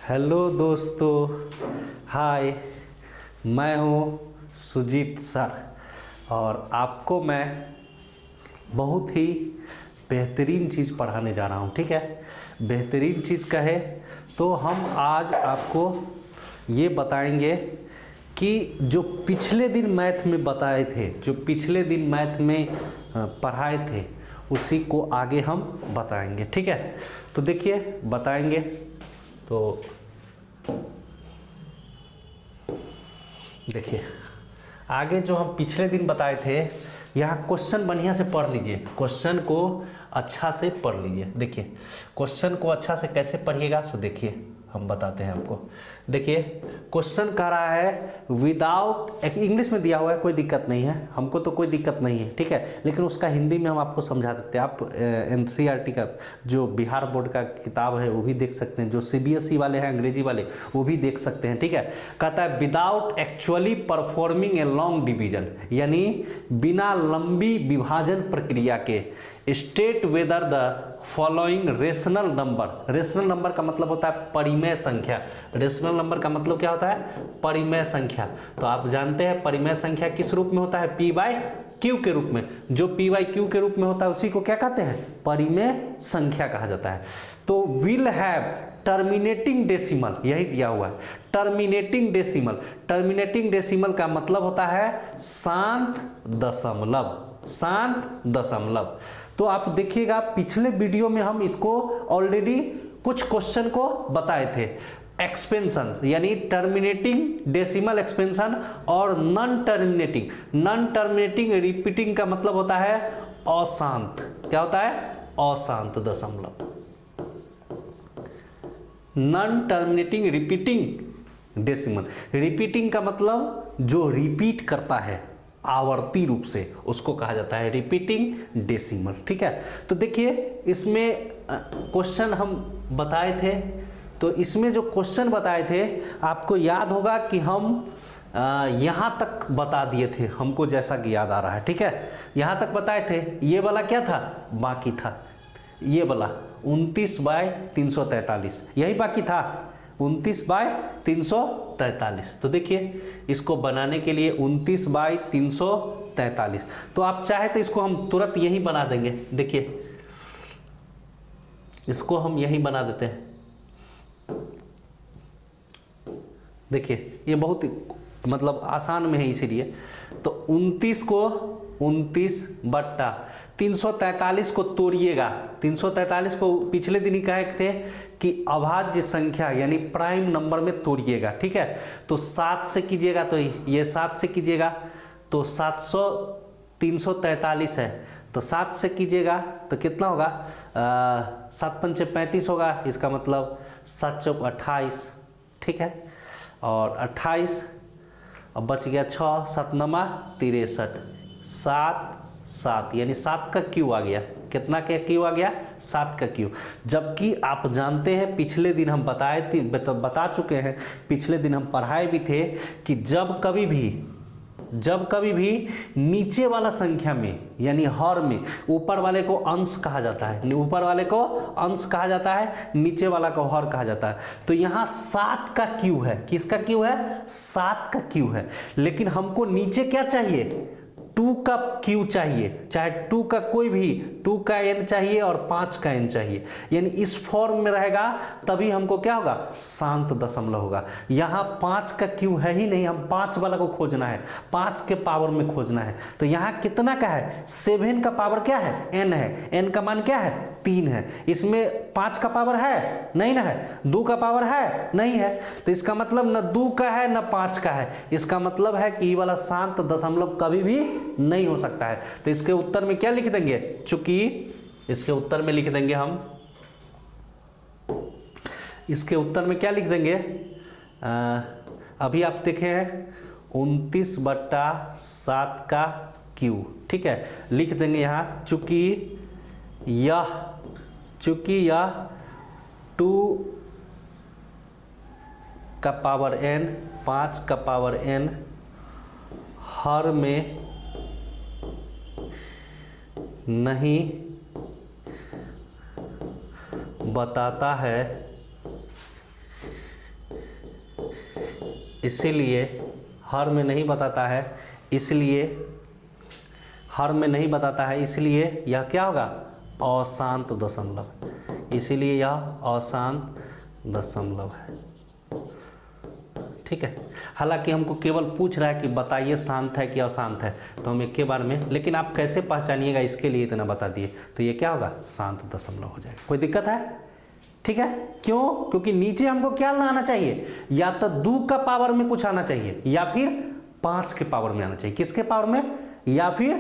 Hello दोस्तों, हाय। मैं हूँ सुजीत सर और आपको मैं बहुत ही बेहतरीन चीज़ पढ़ाने जा रहा हूँ। ठीक है, बेहतरीन चीज़ कहे तो हम आज आपको ये बताएंगे कि जो पिछले दिन मैथ में बताए थे, जो पिछले दिन मैथ में पढ़ाए थे, उसी को आगे हम बताएंगे। ठीक है, तो देखिए बताएंगे। तो देखिए आगे जो हम पिछले दिन बताए थे, यहाँ क्वेश्चन बढ़िया से पढ़ लीजिए, क्वेश्चन को अच्छा से पढ़ लीजिए। देखिए क्वेश्चन को अच्छा से कैसे पढ़िएगा, सो देखिए हम बताते हैं आपको। देखिए क्वेश्चन कह रहा है विदाउट, इंग्लिश में दिया हुआ है, कोई दिक्कत नहीं है, हमको तो कोई दिक्कत नहीं है। ठीक है, लेकिन उसका हिंदी में हम आपको समझा देते हैं। आप NCERT का जो बिहार बोर्ड का किताब है वो भी देख सकते हैं, जो CBSE वाले हैं अंग्रेजी वाले वो भी देख सकते हैं। ठीक है, कहता है without actually performing a long division, यानी बिना लंबी विभाजन प्रक्रिया के state whether the following rational number. Rational number का मतलब होता है परिमेय संख्या। रेशनल नंबर का मतलब क्या होता है? परिमेय संख्या। तो आप जानते हैं परिमेय संख्या किस रूप में होता है? P/Q के रूप में। जो P/Q के रूप में होता है उसी को क्या कहते हैं? परिमेय संख्या कहा जाता है। तो विल हैव टर्मिनेटिंग डेसिमल, यही दिया हुआ है, टर्मिनेटिंग डेसिमल। टर्मिनेटिंग डेसिमल का मतलब होता है शांत दशमलव, शांत दशमलव। तो आप देखिएगा पिछले वीडियो में हम इसको ऑलरेडी कुछ क्वेश्चन को बताए थे। एक्सपेंशन यानी टर्मिनेटिंग डेसिमल एक्सपेंशन और non terminating. Non terminating repeating का मतलब होता है अशांत। क्या होता है? अशांत दशमलव। Non terminating repeating decimal. Repeating का मतलब जो रिपीट करता है आवर्ती रूप से, उसको कहा जाता है रिपीटिंग डेसिमल। ठीक है, तो देखिए इसमें क्वेश्चन हम बताए थे। तो इसमें जो क्वेश्चन बताए थे आपको याद होगा कि हम यहाँ तक बता दिए थे, हमको जैसा कि याद आ रहा है। ठीक है, यहाँ तक बताए थे। ये वाला क्या था? बाकी था। ये वाला 29/343 यही बाकी था, 29/343। तो देखिए इसको बनाने के लिए 29/343, तो आप चाहे तो इसको हम तुरंत यही बना देंगे। देखिए इसको हम यही बना देते हैं। देखिए ये बहुत मतलब आसान में है, इसीलिए तो 29 को 29/343 को तोड़िएगा। 343 को पिछले दिन ही कहे थे कि अभाज्य संख्या यानी प्राइम नंबर में तोड़िएगा। ठीक है, तो 7 से कीजिएगा, तो ये 7 से कीजिएगा तो 343 है, तो 7 से कीजिएगा तो कितना होगा? 7×5 = 35 होगा। इसका मतलब 7 × 28। ठीक है, और 28 अब बच गया 6, 7 × 9 = 63, 7 यानी 7 का Q आ गया। कितना का Q आ गया? 7 का Q। जबकि आप जानते हैं पिछले दिन हम बताए थे, बता चुके हैं, पिछले दिन हम पढ़ाए भी थे कि जब कभी भी नीचे वाला संख्या में यानी हर में ऊपर वाले को अंश कहा जाता है, ऊपर वाले को अंश कहा जाता है, नीचे वाला को हर कहा जाता है। तो यहाँ 7 का Q है। किसका Q है? 7 का Q है। लेकिन हमको नीचे क्या चाहिए? 2 का Q चाहिए, चाहे 2 का कोई भी, 2 का N चाहिए और 5 का N चाहिए। यानी इस फॉर्म में रहेगा तभी हमको क्या होगा? शांत दशमलव होगा। यहाँ 5 का Q है ही नहीं, हम 5 वाला को खोजना है, 5 के पावर में खोजना है। तो यहाँ कितना का है? 7 का पावर क्या है? N है। N का मान क्या है? 3 है। इसमें 5 का पावर है? नहीं ना है। 2 का पावर है? नहीं है। तो इसका मतलब न 2 का है न 5 का है। इसका मतलब है कि ये वाला शांत दशमलव कभी भी नहीं हो सकता है। तो इसके उत्तर में क्या लिख देंगे? चूंकि इसके उत्तर में लिख देंगे हम, इसके उत्तर में क्या लिख देंगे? अभी आप देखे हैं 29/7 का Q। ठीक है, लिख देंगे यहाँ चूंकि यह 2 का पावर N, 5 का पावर N हर में नहीं बताता है इसीलिए हर में नहीं बताता है, इसलिए हर में नहीं बताता है, इसलिए यह क्या होगा, अशांत दशमलव। इसीलिए यह अशांत दशमलव है। ठीक है, हालांकि हमको केवल पूछ रहा है कि बताइए शांत है कि अशांत है, तो हम एक के बार में, लेकिन आप कैसे पहचानिएगा इसके लिए इतना बता दिए, तो ये क्या होगा, शांत दशमलव हो जाएगा। कोई दिक्कत है? ठीक है, क्यों? क्योंकि नीचे हमको क्या आना चाहिए, या तो 2 का पावर में कुछ आना चाहिए या फिर 5 के पावर में आना चाहिए। किसके पावर में? या फिर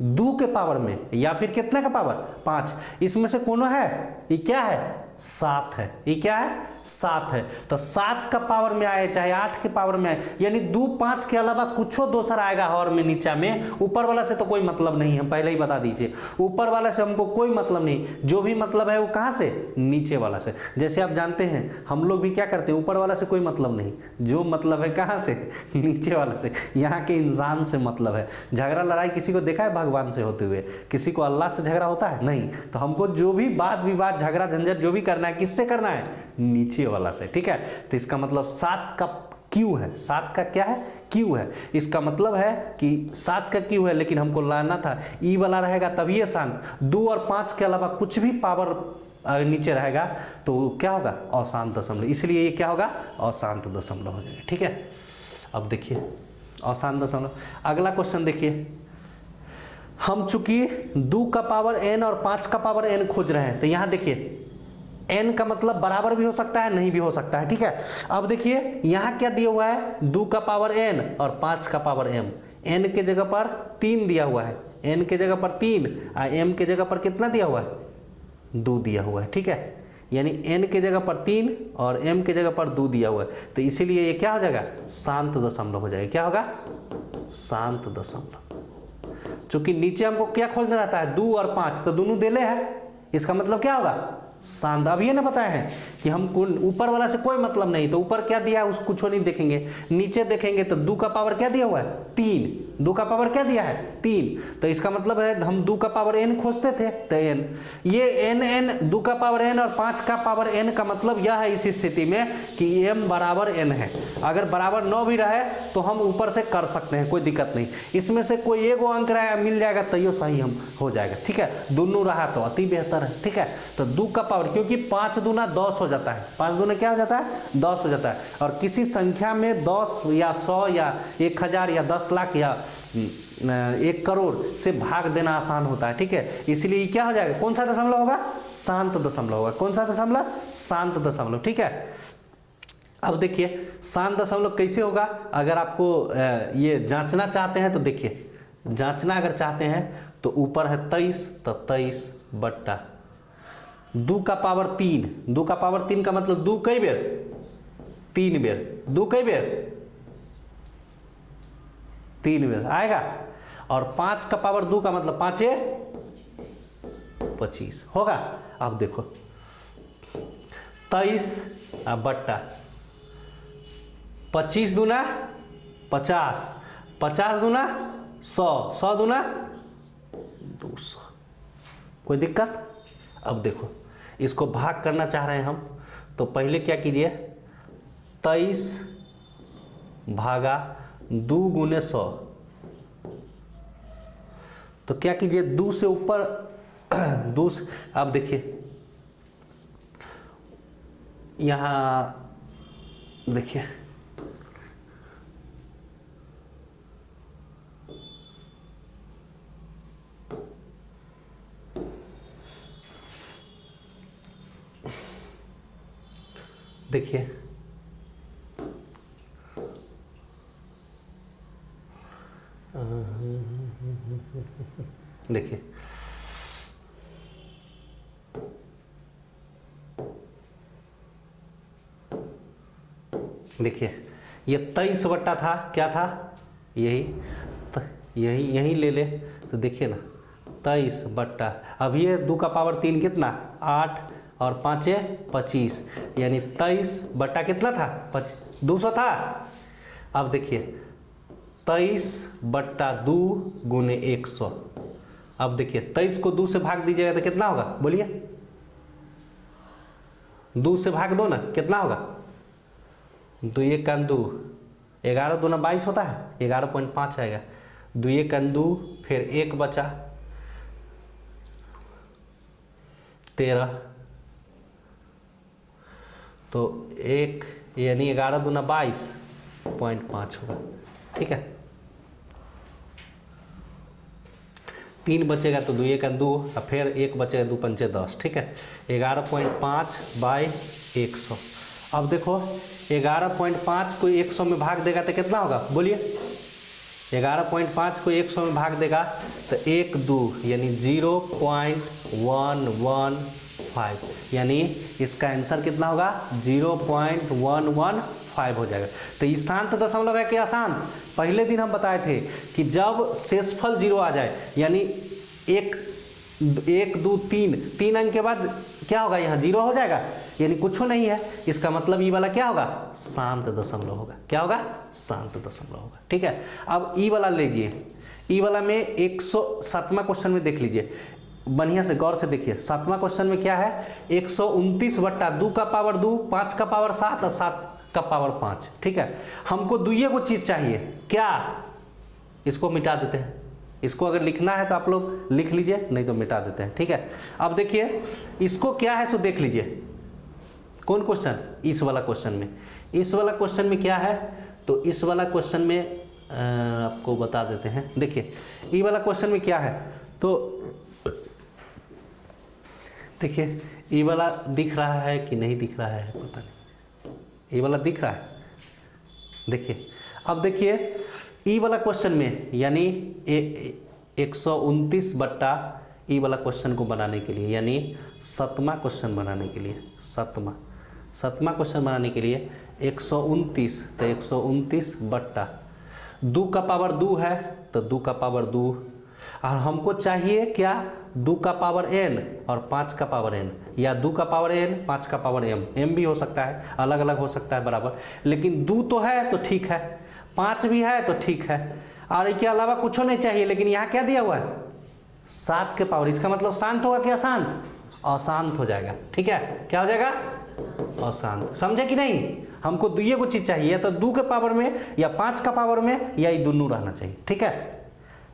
2 के पावर में, या फिर कितने का पावर, 5। इसमें से कौन है, ये क्या है, 7 है। ये क्या है, 7 है। तो 7 का पावर में आए चाहे 8 के पावर में आए, यानी 2 5 के अलावा कुछ दूसर आएगा हर में, नीचा में। ऊपर वाला से तो कोई मतलब नहीं, हम पहले ही बता दीजिए, ऊपर वाला से हमको कोई मतलब नहीं। जो भी मतलब है वो कहाँ से, नीचे वाला से। जैसे आप जानते हैं हम लोग भी क्या करते हैं, ऊपर वाला से कोई मतलब नहीं, जो मतलब है कहाँ से, नीचे वाला से। यहाँ के इंसान से मतलब है। झगड़ा लड़ाई किसी को देखा है भगवान से होते हुए? किसी को अल्लाह से झगड़ा होता है? नहीं। तो हमको जो भी बात विवाद झगड़ा झंझट जो भी करना है, किससे करना है, नीचे वाला से। ठीक है, तो इसका मतलब 7 का क्यू है, 7 का क्या है, क्यू है। इसका मतलब है कि 7 का क्यू है, लेकिन हमको लाना था ई वाला रहेगा तभी ये शांत। 2 और 5 के अलावा कुछ भी पावर अगर नीचे रहेगा तो क्या होगा, अशांत दशमलव। इसलिए ये क्या होगा, अशांत दशमलव हो जाएगा। ठीक है, अब देखिए अशांत दशमलव। अगला क्वेश्चन देखिए, हम चूंकि 2 का पावर n और 5 का पावर n खोज रहे हैं, तो यहां देखिए n का मतलब बराबर भी हो सकता है, नहीं भी हो सकता है। ठीक है, अब देखिए यहां क्या दिया हुआ है, 2 का पावर n और 5 का पावर m। n के जगह पर 3 दिया हुआ है, n के जगह पर 3 और m के जगह पर कितना दिया हुआ है, 2 दिया हुआ है। ठीक है, यानी n के जगह पर 3 और m के जगह पर 2 दिया हुआ है, तो इसीलिए ये क्या हो जाएगा, शांत दशमलव हो जाएगा। क्या होगा, शांत दशमलव। चूंकि नीचे हमको क्या खोजना रहता है, 2 और 5, तो दोनों देले है, इसका मतलब क्या होगा, शांत। अब ये ना बताए हैं कि हमको ऊपर वाला से कोई मतलब नहीं, तो ऊपर क्या दिया है उसको कुछ नहीं देखेंगे, नीचे देखेंगे तो 2 का पावर क्या दिया हुआ है, 3। 2 का पावर क्या दिया है, 3। तो इसका मतलब है हम 2 का पावर n खोजते थे, तो n, ये n 2 का पावर n और 5 का पावर n का मतलब यह है इस स्थिति में कि m बराबर n है। अगर बराबर 9 भी रहे तो हम ऊपर से कर सकते हैं, कोई दिक्कत नहीं। इसमें से कोई एगो अंक रहा मिल जाएगा तो ये सही हम हो जाएगा। ठीक है, दोनों रहा तो अति बेहतर है। ठीक है, तो 2 का पावर, क्योंकि 5 दूना 10 हो जाता है, 5 दूना क्या हो जाता है, 10 हो जाता है। और किसी संख्या में 10 या 100 या 1000 या 10 लाख या 1 करोड़ से भाग देना आसान होता है। ठीक है, इसलिए क्या हो जाएगा, कौन सा दशमलव होगा, शांत दशमलव होगा। कौन सा दशमलव, शांत दशमलव। ठीक है, अब देखिए शांत दशमलव कैसे होगा। अगर आपको ये जांचना चाहते हैं तो देखिए, जांचना अगर चाहते हैं तो ऊपर है 23, तो 23 बट्टा 2 का पावर 3। 2 का पावर 3 का मतलब 2 कई बेर, 3 बेर। 2 कई बेर, 3 बेर आएगा। और 5 का पावर 2 का मतलब 5 25 होगा। अब देखो 23 बट्टा 25 दूना 50, 50 दूना 100, 100 दूना 200। कोई दिक्कत? अब देखो इसको भाग करना चाह रहे हैं हम, तो पहले क्या कीजिए, 23 भागा 2 गुने 100। तो क्या कीजिए, 2 से ऊपर 2। अब देखिए यहां देखिए, देखिए देखिए देखिए ये 23 बट्टा था, क्या था, यही यही ले ले, तो देखिए ना 23 बट्टा, अब ये 2 का पावर 3 कितना, 8 और 5 25, यानी 23 बट्टा कितना था, 200 था। अब देखिए 23 बट्टा 2 गुने 100। अब देखिए 23 को 2 से भाग दीजिएगा तो कितना होगा, बोलिए, 2 से भाग दो ना, कितना होगा, 2 1 2, 11 दूना 22 होता है, 11.5 आएगा। 2 1 2, फिर 1 बचा 13, तो 1 यानी 11 दूना 22.5 होगा। ठीक है, 3 बचेगा तो 2 1 2, और फिर 1 बचेगा 2 5 10। ठीक है, 11.5 बाई 100। अब देखो 11.5 को 100 में भाग देगा तो कितना होगा, बोलिए। 11.5 को 100 में भाग देगा तो 1 2 यानी 0.115, यानी इसका आंसर कितना होगा, 0.115 हो जाएगा। तो ये शांत दशमलव है कि अशांत? पहले दिन हम बताए थे कि जब शेषफल 0 आ जाए, यानी 1 2 3 अंक के बाद क्या होगा, यहाँ 0 हो जाएगा, यानी कुछ नहीं है। इसका मतलब ये वाला क्या होगा, शांत दशमलव होगा। क्या होगा, शांत दशमलव होगा। ठीक है, अब ई वाला लीजिए। ई वाला में 107वां क्वेश्चन में देख लीजिए, बढ़िया से गौर से देखिए। 7वां क्वेश्चन में क्या है, 129 बट्टा 2 का पावर 2, 5 का पावर 7 और 7 का पावर 5। ठीक है, हमको दुइये को चीज चाहिए, क्या? इसको मिटा देते हैं। इसको अगर लिखना है तो आप लोग लिख लीजिए, नहीं तो मिटा देते हैं। ठीक है, अब देखिए इसको क्या है सो देख लीजिए। कौन क्वेश्चन, इस वाला क्वेश्चन में। इस वाला क्वेश्चन में क्या है, तो इस वाला क्वेश्चन में आपको बता देते हैं। देखिए ये वाला क्वेश्चन में क्या है, तो देखिए ये वाला दिख रहा है कि नहीं दिख रहा है, पता नहीं। ये वाला दिख रहा है, देखिए। अब देखिए ई वाला क्वेश्चन में, यानी 129 बट्टा ई वाला क्वेश्चन को बनाने के लिए, यानी 7वां क्वेश्चन बनाने के लिए, 7वां क्वेश्चन बनाने के लिए 129, तो 129 बट्टा 2 का पावर 2 है तो 2 का पावर 2, और हमको चाहिए क्या, 2 का पावर n और 5 का पावर n, या 2 का पावर n 5 का पावर m भी हो सकता है, अलग अलग हो सकता है बराबर, लेकिन 2 तो है तो ठीक है, 5 भी है तो ठीक है, और इसके अलावा कुछ नहीं चाहिए। लेकिन यहाँ क्या दिया हुआ है, 7 के पावर। इसका मतलब शांत होगा कि अशांत? अशांत हो जाएगा। ठीक है, क्या हो जाएगा, अशांत। समझे कि नहीं? हमको दुइये को चीज चाहिए, या तो 2 के पावर में या 5 का पावर में, या ये दोनों रहना चाहिए। ठीक है,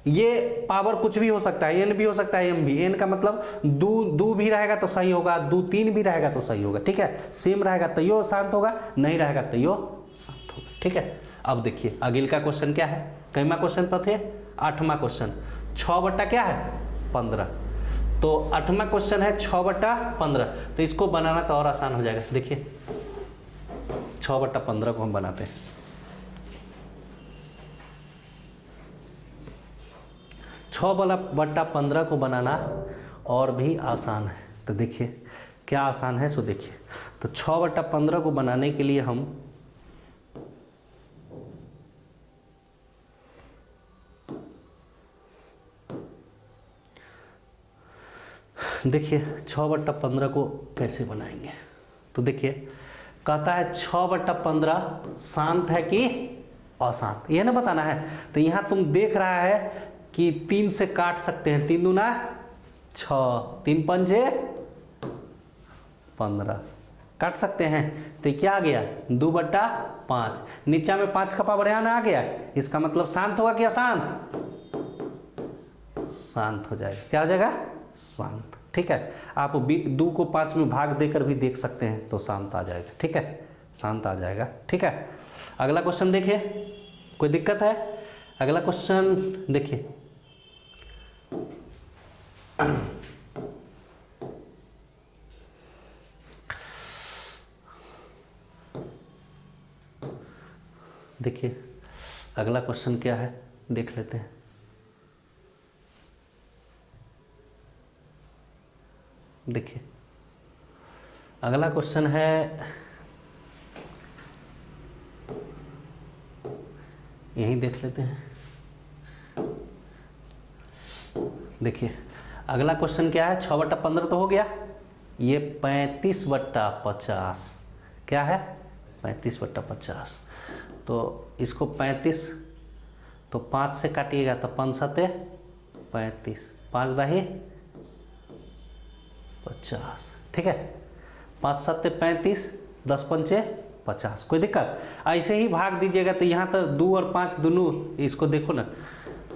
ये पावर कुछ भी हो सकता है, n भी हो सकता है m भी। n का मतलब 2 भी रहेगा तो सही होगा, 2 3 भी रहेगा तो सही होगा। ठीक है, सेम रहेगा तो यो शांत होगा, नहीं रहेगा तो यो शांत होगा। ठीक है, अब देखिए अगले का क्वेश्चन क्या है, कैमा क्वेश्चन पर थे, 8वां क्वेश्चन। 6 बट्टा क्या है, 15। तो 8वां क्वेश्चन है 6 बट्टा 15, तो इसको बनाना तो और आसान हो जाएगा। देखिए 6 बट्टा 15 को हम बनाते हैं। 6 बट्टा 15 को बनाना और भी आसान है। तो देखिए क्या आसान है सो देखिए। तो 6 बट्टा 15 को बनाने के लिए हम देखिए 6 बट्टा 15 को कैसे बनाएंगे। तो देखिए कहता है 6 बट्टा 15 शांत है कि अशांत, यह ना बताना है। तो यहाँ तुम देख रहा है कि 3 से काट सकते हैं, 3 दूना 6, 3 पंजे 15 काट सकते हैं। तो क्या आ गया, 2 बट्टा 5, नीचा में 5 का पावर यहाँ आ गया। इसका मतलब शांत होगा कि अशांत, शांत हो जाएगा। क्या हो जाएगा, शांत। ठीक है, आप 2 को 5 में भाग देकर भी देख सकते हैं तो शांत आ जाएगा। ठीक है, शांत आ जाएगा। ठीक है, अगला क्वेश्चन देखिए, कोई दिक्कत है? अगला क्वेश्चन देखिए, देखिए अगला क्वेश्चन क्या है देख लेते हैं। देखिए अगला क्वेश्चन है, यही देख लेते हैं। देखिए अगला क्वेश्चन क्या है, 6 बट्टा 15 तो हो गया, ये 35 बट्टा 50 क्या है, 35 बट्टा 50। तो इसको 35 तो 5 से काटिएगा तो 5 सते 35, 5 दही 50। ठीक है, 5 सत्ते 35, 10 पंचे 50। कोई दिक्कत? ऐसे ही भाग दीजिएगा तो यहाँ तो 2 और 5 दोनों, इसको देखो ना,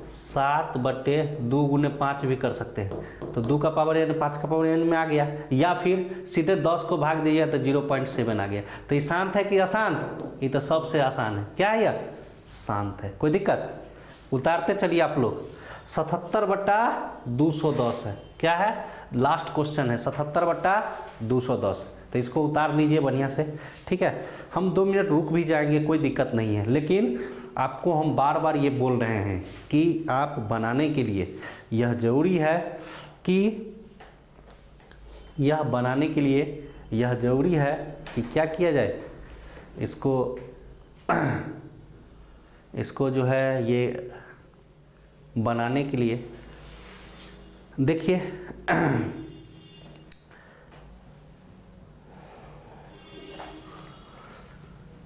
7/2 गुने 5 भी कर सकते हैं, तो 2 का पावर n 5 का पावर n में आ गया, या फिर सीधे 10 को भाग दीजिए तो 0.7 आ गया। तो ये शांत है कि अशांत? ये तो सबसे आसान है। क्या है यह? शांत है। कोई दिक्कत? उतारते चलिए आप लोग। 77/210 है। क्या है? लास्ट क्वेश्चन है, 77/210। तो इसको उतार लीजिए बढ़िया से, ठीक है। हम 2 मिनट रुक भी जाएंगे, कोई दिक्कत नहीं है, लेकिन आपको हम बार बार ये बोल रहे हैं कि आप बनाने के लिए यह ज़रूरी है कि क्या किया जाए, इसको जो है ये बनाने के लिए देखिए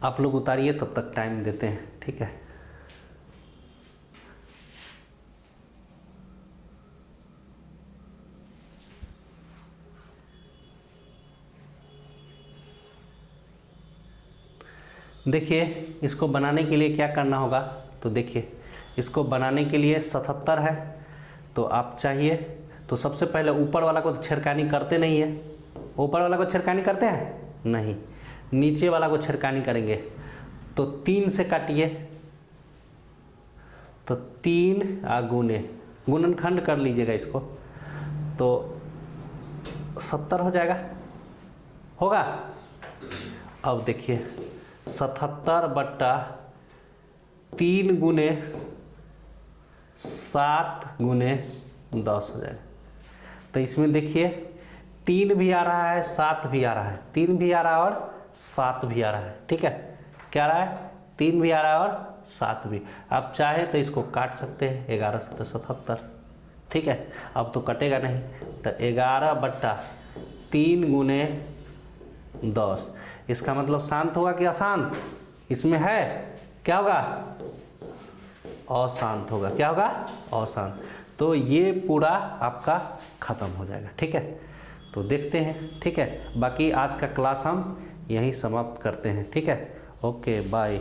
आप लोग उतारिए, तब तक टाइम देते हैं, ठीक है। देखिए इसको बनाने के लिए क्या करना होगा, तो देखिए इसको बनाने के लिए 77 है, तो आप चाहिए तो सबसे पहले ऊपर वाला को तो छेड़खानी करते नहीं है। ऊपर वाला को छेड़खानी करते हैं? नहीं, नीचे वाला को छेड़खानी करेंगे। तो 3 से काटिए, तो 3 गुणनखंड कर लीजिएगा इसको, तो 70 हो जाएगा, होगा। अब देखिए 77/3 गुने 7 गुने 10 हो जाएगा। तो इसमें देखिए 3 भी आ रहा है, 7 भी आ रहा है, 3 भी आ रहा है और 7 भी आ रहा है, ठीक है। क्या आ रहा है? 3 भी आ रहा है और 7 भी। आप चाहे तो इसको काट सकते हैं, 11 × 77, ठीक है। अब तो कटेगा नहीं, तो 11/3 गुने 10। इसका मतलब शांत होगा कि अशांत? इसमें है क्या होगा? अशांत होगा। क्या होगा? अशांत। तो ये पूरा आपका खत्म हो जाएगा, ठीक है। तो देखते हैं, ठीक है। बाकी आज का क्लास हम यहीं समाप्त करते हैं, ठीक है। Okay bye.